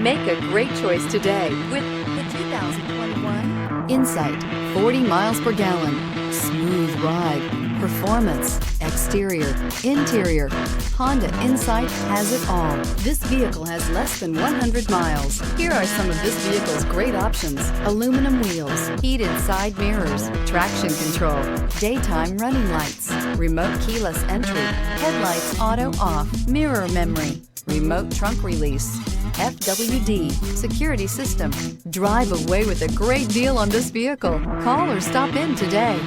Make a great choice today with the 2021 Insight. 40 miles per gallon. Smooth ride. Performance. Exterior. Interior. Honda Insight has it all. This vehicle has less than 100 miles. Here are some of this vehicle's great options: aluminum wheels, heated side mirrors, traction control, daytime running lights, remote keyless entry, headlights auto off, mirror memory, remote trunk release, FWD, security system. Drive away with a great deal on this vehicle. Call or stop in today.